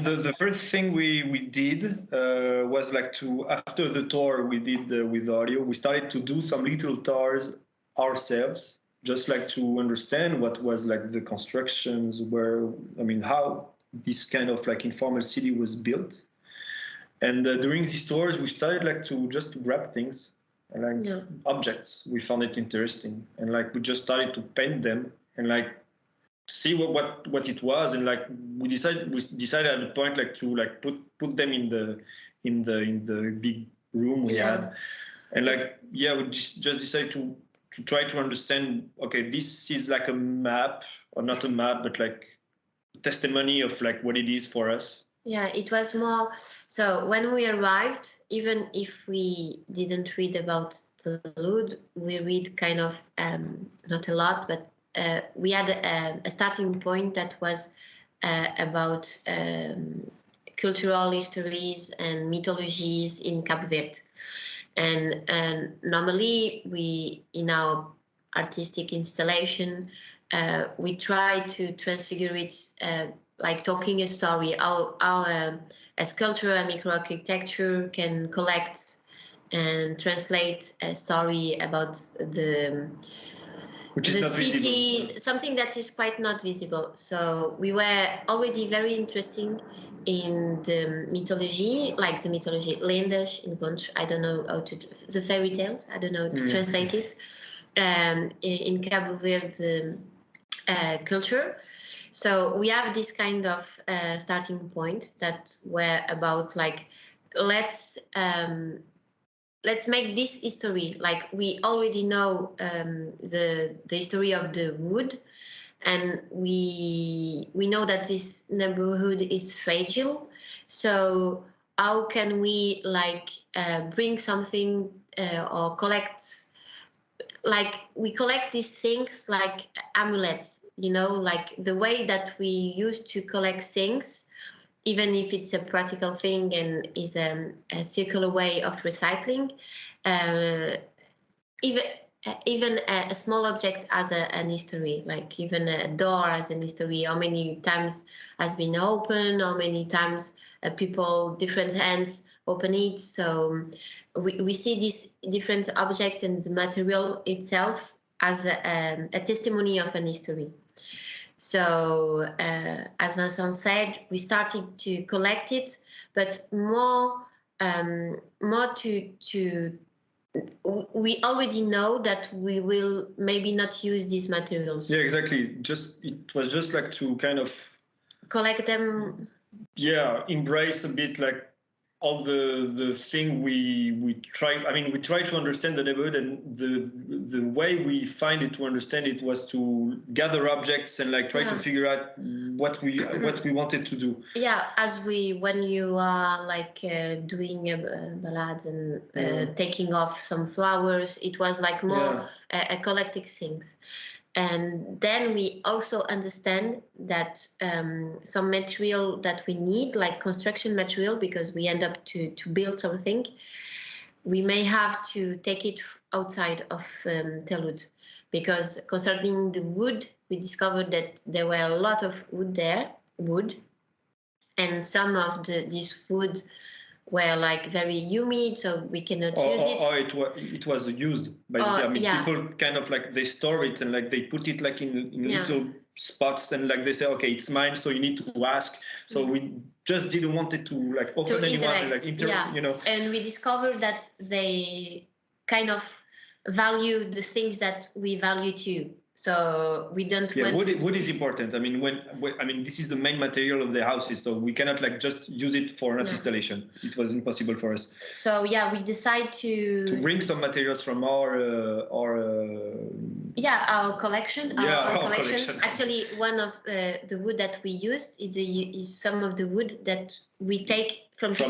the first thing we did was like after the tour we did with audio, we started to do some little tours ourselves, just like to understand what was like the constructions were, how this kind of like informal city was built. And during these tours, we started like to grab things and like objects. We found it interesting, and like we just started to paint them and like see what it was, and like we decided at the point like to like put them in the big room we had, and like we just decided to try to understand. Okay, this is like a map, or not a map, but like testimony of like what it is for us. Yeah, it was more. So when we arrived, even if we didn't read about Talude, we read kind of not a lot, but we had a starting point that was about cultural histories and mythologies in Cape Verde. And normally we, in our artistic installation, we try to transfigure it like talking a story, how a sculpture and microarchitecture can collect and translate a story about the city, visible. Something that is quite not visible. So we were already very interested in the mythology, like the mythology lendas in Conch. I don't know how to, the fairy tales, I don't know how to translate it, in Cabo Verde culture. So we have this kind of starting point that were about like, let's make this history. Like we already know the history of the wood, and we know that this neighborhood is fragile. So how can we like bring something or collect, like we collect these things like amulets, you know, like the way that we used to collect things, even if it's a practical thing and is a circular way of recycling, even a small object has an history, like even a door has an history, how many times has been opened, how many times people, different hands open it. So we see this different object and the material itself as a testimony of an history. So as Vincent said, we started to collect it, but more to we already know that we will maybe not use these materials. Yeah, exactly. It was just like to kind of collect them. Yeah, embrace a bit like all the thing we try. I mean, we try to understand the neighborhood, and the way we find it to understand it was to gather objects and like try to figure out what we wanted to do. Yeah, when you are like doing ballads and taking off some flowers, it was like more a collective things. And then we also understand that some material that we need, like construction material, because we end up to build something, we may have to take it outside of Talude. Because concerning the wood, we discovered that there were a lot of wood, and some of this wood were like very humid, so we cannot use it. Or it was used by people kind of like they store it and like they put it like in little spots, and like they say, okay, it's mine, so you need to ask. So we just didn't want it to like offer anyone and like you know. And we discovered that they kind of value the things that we value too. So we don't. Yeah, wood is important. I mean, this is the main material of the houses, so we cannot like just use it for an installation. It was impossible for us. So we decide to bring some materials from our collection. Our collection. Actually, one of the wood that we used is some of the wood that we take from the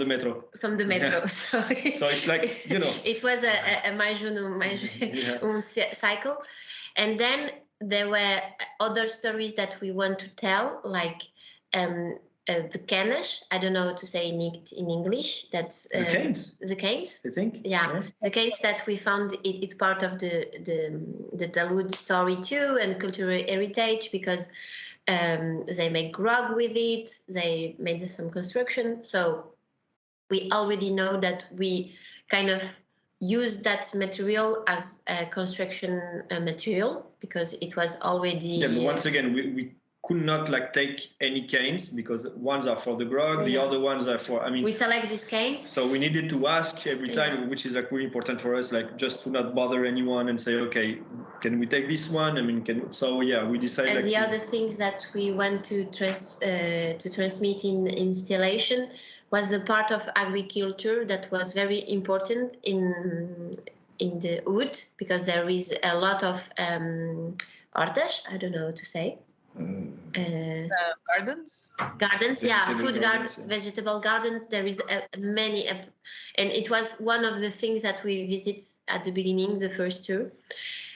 metro. From the metro. So it's like, you know. It was a major cycle. And then there were other stories that we want to tell, like the canes. I don't know how to say it in English. That's the canes. The canes. I think. Yeah, the canes that we found. It's part of the Talude story too, and cultural heritage, because They make grog with it. They made some construction. So we already know that we kind of use that material as a construction material because it was already. Yeah, but once again, we could not like take any canes because ones are for the grog, the other ones are for. I mean, we select these canes. So we needed to ask every time, which is like really important for us, like just to not bother anyone and say, okay, can we take this one? I mean, so yeah, we decided. And the other things that we want to transmit in installation was the part of agriculture that was very important in the wood because there is a lot of hortas, I don't know how to say. Gardens, yeah, food gardens, vegetable gardens. There is many, and it was one of the things that we visit at the beginning, the first tour.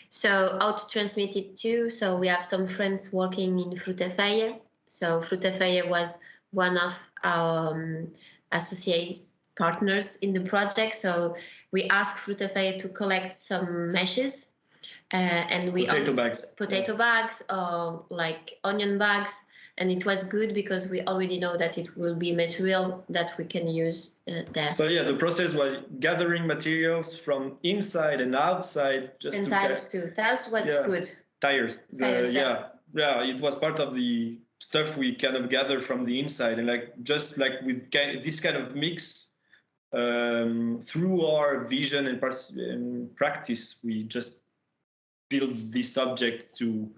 So how to transmit it too. So we have some friends working in Frutafeia. So Frutafeia was one of our associate partners in the project. So we asked Frutafeia to collect some meshes. And we potato bags or like onion bags, and it was good because we already know that it will be material that we can use there. So yeah, the process was gathering materials from inside and outside. And tiles too. Tiles was good. Tires, it was part of the stuff we kind of gathered from the inside, and like just like with this kind of mix. Through our vision and practice, we just build this object to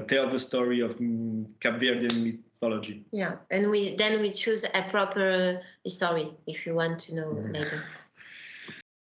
tell the story of Cape Verdean mythology. Yeah, and we choose a proper story if you want to know later.